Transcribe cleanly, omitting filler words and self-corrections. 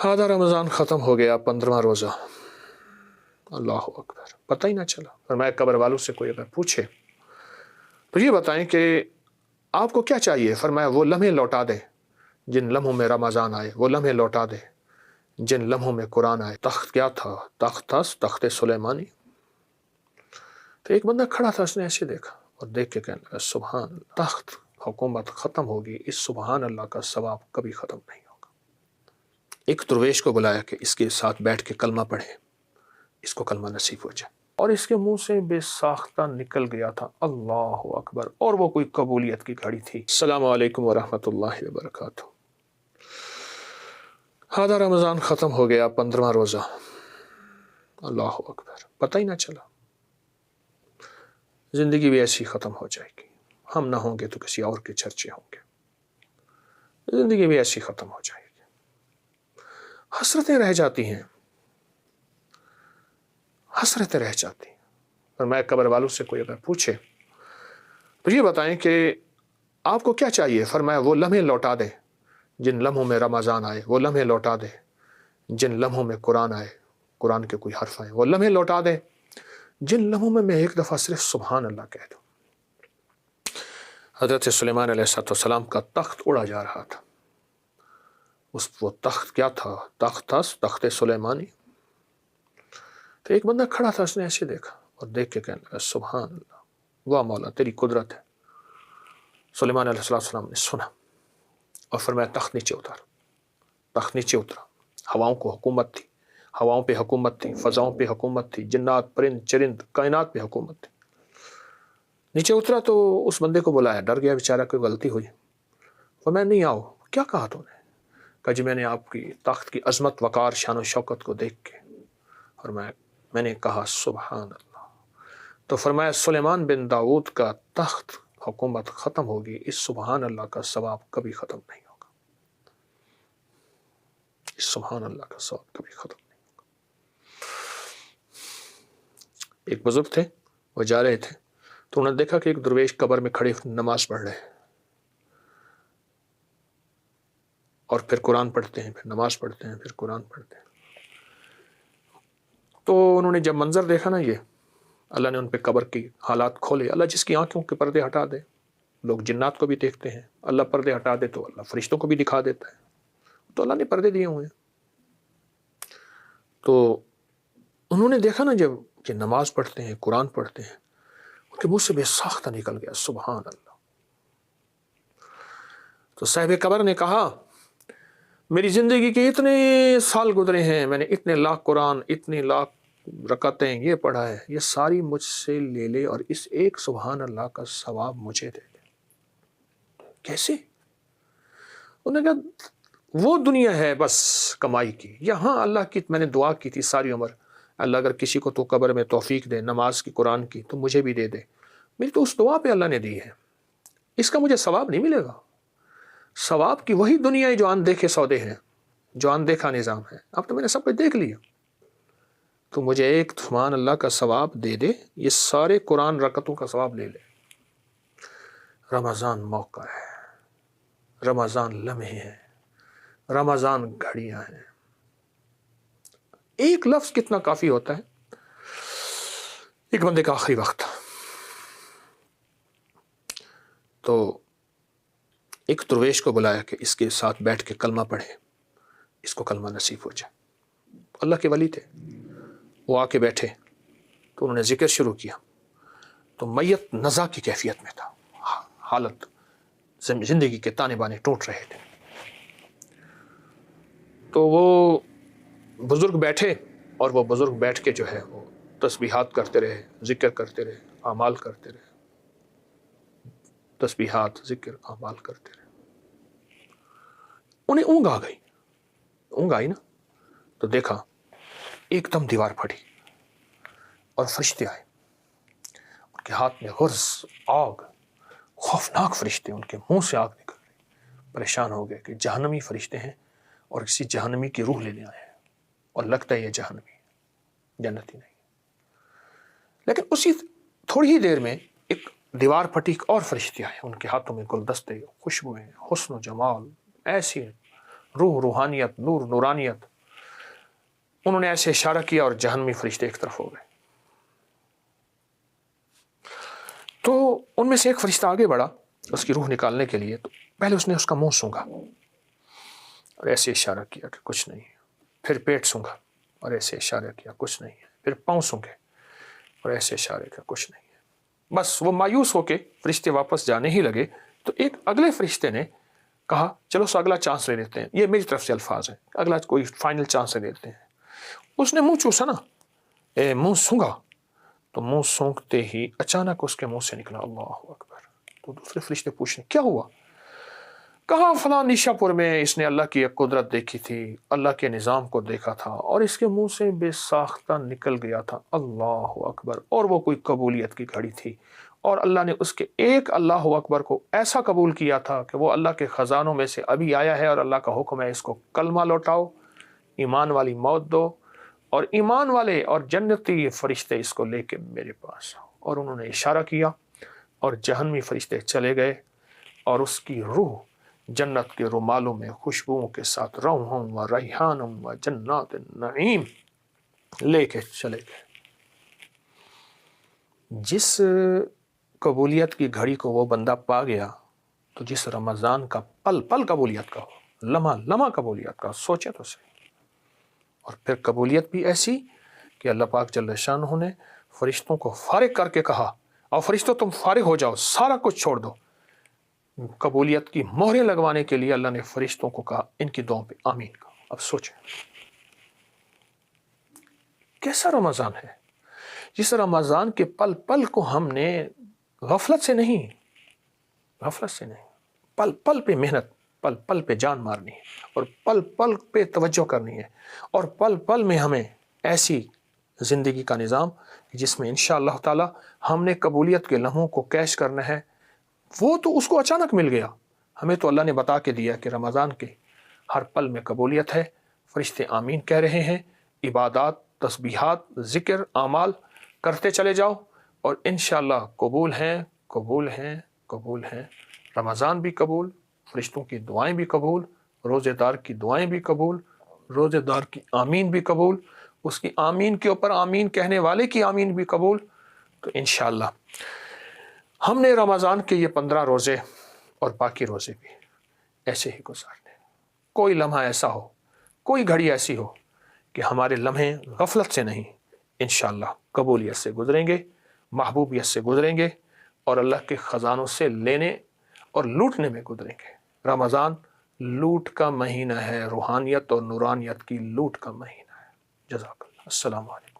आधा रमज़ान ख़त्म हो गया, 15वां रोज़ा। अल्लाह अकबर, पता ही ना चला। और मैं कब्र वालों से कोई अगर पूछे तो ये बताएं कि आपको क्या चाहिए, फरमाया वो लम्हे लौटा दे जिन लम्हों में रमज़ान आए, वो लम्हे लौटा दे जिन लम्हों में कुरान आए। तख्त क्या था? तख्त था तख्त सुलेमानी। तो एक बंदा खड़ा था, उसने ऐसे देखा और देख के कहने लगा सुभान अल्लाह, तख्त हुकूमत ख़त्म होगी, इस सुभान अल्लाह का सवाब कभी ख़त्म नहीं होगा। एक दरवेश को बुलाया कि इसके साथ बैठ के कलमा पढ़े, इसको कलमा नसीब हो जाए। और इसके मुंह से बेसाख्ता निकल गया था अल्लाह अकबर, और वो कोई कबूलियत की घड़ी थी। अस्सलामु अलैकुम वरहमतुल्लाहि वबरकातुहू। आधा रमज़ान ख़त्म हो गया, 15वां रोज़ा। अल्लाह अकबर, पता ही ना चला। ज़िंदगी भी ऐसी ख़त्म हो जाएगी, हम ना होंगे तो किसी और के चर्चे होंगे। ज़िंदगी भी ऐसी ख़त्म हो जाएगी, हसरतें रह जाती हैं, हसरतें रह जाती हैं। और मैं कब्र वालों से कोई अगर पूछे तो ये बताएं कि आपको क्या चाहिए, फरमाया वो लम्हे लौटा दे जिन लम्हों में रमज़ान आए, वो लम्हे लौटा दे जिन लम्हों में कुरान आए, कुरान के कोई हर्फ आए, वो लम्हे लौटा दे जिन लम्हों में मैं एक दफ़ा सिर्फ सुभान अल्लाह कह दूँ। हज़रत सुलेमान अलैहिस्सलाम का तख्त उड़ा जा रहा था। वो तख्त क्या था? तख्त था तख्त सुलेमानी। तो एक बंदा खड़ा था, उसने ऐसे देखा और देख के कहने लगा सुभान अल्लाह, वाह मौला तेरी कुदरत है। सुलेमान अलैहिस्सलाम ने सुना और फरमाया तख्त नीचे उतार। तख्त नीचे उतरा। हवाओं को हुकूमत थी, हवाओं पे हुकूमत थी, फ़ज़ाओं पे हुकूमत थी, जिन्नात परिंद चरिंद कायनात पे हुकूमत थी। नीचे उतरा तो उस बंदे को बुलाया, डर गया बेचारा, कोई गलती हुई। फरमाया नहीं आओ। क्या कहा तूने? कहा जी मैंने आपकी तख्त की अज़मत वक़ार शान व शौकत को देख के, और मैंने कहा सुभान अल्लाह। तो फरमाया सुलेमान बिन दाऊद का तख्त हुकूमत ख़त्म होगी, इस सुभान अल्लाह का सवाब कभी ख़त्म नहीं होगा। इस सुभान अल्लाह का सवाब कभी ख़त्म नहीं होगा। एक बुजुर्ग थे, वो जा रहे थे तो उन्होंने देखा कि एक दरवेश कब्र में खड़े नमाज पढ़ रहे हैं और फिर कुरान पढ़ते हैं, फिर नमाज पढ़ते हैं, फिर कुरान पढ़ते हैं। तो उन्होंने जब मंजर देखा ना, ये अल्लाह ने उन पे कब्र की हालात खोले। अल्लाह जिसकी आंखों के पर्दे हटा दे, लोग जिन्नात को भी देखते हैं, अल्लाह पर्दे हटा दे तो अल्लाह फरिश्तों को भी दिखा देता है। तो अल्लाह ने पर्दे दिए हुए हैं। तो उन्होंने देखा ना, जब ये नमाज पढ़ते हैं, कुरान पढ़ते हैं, उनके मुंह से बेसाख्ता निकल गया सुभान अल्लाह। तो साहिब कब्र ने कहा मेरी ज़िंदगी के इतने साल गुजरे हैं, मैंने इतने लाख कुरान, इतनी लाख रकातें ये पढ़ा है, ये सारी मुझसे ले ले और इस एक सुभान अल्लाह का सवाब मुझे दे दे। कैसे? उन्होंने कहा वो दुनिया है बस कमाई की, यहाँ अल्लाह की मैंने दुआ की थी सारी उम्र, अल्लाह अगर किसी को तो कब्र में तौफीक दे नमाज की, कुरान की, तो मुझे भी दे दे। मेरी तो उस दुआ पे अल्लाह ने दी है, इसका मुझे सवाब नहीं मिलेगा। सवाब की वही दुनिया है जो अनदेखे सौदे हैं, जो अनदेखा निज़ाम है। अब तो मैंने सब कुछ देख लिया, तो मुझे एक सुभान अल्लाह का सवाब दे दे, ये सारे कुरान रकतों का सवाब ले ले। रमज़ान मौका है, रमज़ान लम्हे हैं, रमज़ान घड़ियां हैं। एक लफ्ज़ कितना काफ़ी होता है। एक बंदे का आखिरी वक्त था, तो एक दरवेश को बुलाया कि इसके साथ बैठ के कलमा पढ़े, इसको कलमा नसीब हो जाए। अल्लाह के वली थे, वो आके बैठे तो उन्होंने जिक्र शुरू किया। तो मैयत नज़ा की कैफियत में था, हालत ज़िंदगी के ताने बाने टूट रहे थे। तो वो बुज़ुर्ग बैठे और वो बुज़ुर्ग बैठ के जो है वो तस्बीहात करते रहे, जिक्र करते रहे, आमाल करते रहे, तस्बीहात जिक्र आमाल करते रहे। उन्हें ऊँग आ गई। ऊँग आई ना, तो देखा एकदम दीवार फटी और फरिश्ते आए, उनके हाथ में गुर्ज़ आग, खौफनाक फरिश्ते, उनके मुंह से आग निकल रही। परेशान हो गए कि जहन्नमी फरिश्ते हैं और किसी जहन्नमी की रूह लेने आए हैं, और लगता है ये जहन्नमी है, जन्नती नहीं। लेकिन उसी थोड़ी ही देर में एक दीवार फटी और फरिश्ते आए, उनके हाथों में गुलदस्ते, खुशबुएं, हुस्न जमाल, ऐसी रूह, रूहानियत, नूर, नूरानियत, انہوں نے ایسے اشارہ کیا اور جہنمی فرشتے ایک طرف ہو گئے. تو ان میں سے ایک فرشتہ آگے بڑھا اس کی روح نکالنے کے لیے. تو پہلے اس نے اس کا منہ سونگا اور ایسے اشارہ کیا کہ کچھ نہیں ہے. پھر پیٹ سونگا اور ایسے اشارہ کیا کچھ نہیں ہے. پھر پاؤں سونگے اور ایسے اشارے کیا کچھ نہیں ہے. بس وہ مایوس ہو کے فرشتے واپس جانے ہی لگے تو ایک اگلے فرشتے نے کہا چلو سو اگلا چانس لے لیتے ہیں. یہ میری طرف سے الفاظ ہیں, اگلا کوئی فائنل چانس لے لیتے ہیں. اس نے منہ چوسا نا, منہ سونگا, تو منہ سونگتے ہی اچانک اس کے منہ سے نکلا اللہ اکبر. تو دوسرے فرشتے پوچھنے کیا ہوا؟ کہا فلاں نیشا پور میں اس نے اللہ کی ایک قدرت دیکھی تھی, اللہ کے نظام کو دیکھا تھا اور اس کے منہ سے بے ساختہ نکل گیا تھا اللہ اکبر. اور وہ کوئی قبولیت کی گھڑی تھی اور اللہ نے اس کے ایک اللہ اکبر کو ایسا قبول کیا تھا کہ وہ اللہ کے خزانوں میں سے ابھی آیا ہے اور اللہ کا حکم ہے اس کو کلمہ لوٹاؤ, ایمان والی موت دو, اور ایمان والے اور جنتی فرشتے اس کو لے کے میرے پاس آؤ. اور انہوں نے اشارہ کیا اور جہنمی فرشتے چلے گئے اور اس کی روح جنت کے رومالوں میں خوشبوؤں کے ساتھ روحوں و ریحانوں و جنات النعیم لے کے چلے گئے. جس قبولیت کی گھڑی کو وہ بندہ پا گیا, تو جس رمضان کا پل پل قبولیت کا ہو, لمحہ لمحہ قبولیت کا, سوچے تو صحیح. اور پھر قبولیت بھی ایسی کہ اللہ پاک جل شانہ نے فرشتوں کو فارغ کر کے کہا اور فرشتوں تم فارغ ہو جاؤ, سارا کچھ چھوڑ دو. قبولیت کی مہریں لگوانے کے لیے اللہ نے فرشتوں کو کہا ان کی دعاؤں پہ آمین کہا. اب سوچیں کیسا رمضان ہے, جس رمضان کے پل پل کو ہم نے غفلت سے نہیں, پل پل پہ محنت, پل پل پہ جان مارنی ہے اور پل پل پہ توجہ کرنی ہے, اور پل پل میں ہمیں ایسی زندگی کا نظام جس میں انشاءاللہ تعالی ہم نے قبولیت کے لمحوں کو کیش کرنا ہے. وہ تو اس کو اچانک مل گیا, ہمیں تو اللہ نے بتا کے دیا کہ رمضان کے ہر پل میں قبولیت ہے. فرشتے آمین کہہ رہے ہیں, عبادات, تسبیحات, ذکر, اعمال کرتے چلے جاؤ اور انشاءاللہ قبول ہیں, قبول ہیں, قبول ہیں. رمضان بھی قبول, فرشتوں کی دعائیں بھی قبول, روزے دار کی دعائیں بھی قبول, روزے دار کی آمین بھی قبول, اس کی آمین کے اوپر آمین کہنے والے کی آمین بھی قبول. تو انشاءاللہ ہم نے رمضان کے یہ 15 روزے اور باقی روزے بھی ایسے ہی گزارنے. کوئی لمحہ ایسا ہو, کوئی گھڑی ایسی ہو کہ ہمارے لمحے غفلت سے نہیں, انشاءاللہ قبولیت سے گزریں گے, محبوبیت سے گزریں گے اور اللہ کے خزانوں سے لینے اور لوٹنے میں گزریں گے. رمضان لوٹ کا مہینہ ہے, روحانیت اور نورانیت کی لوٹ کا مہینہ ہے. جزاک اللہ. السلام علیکم.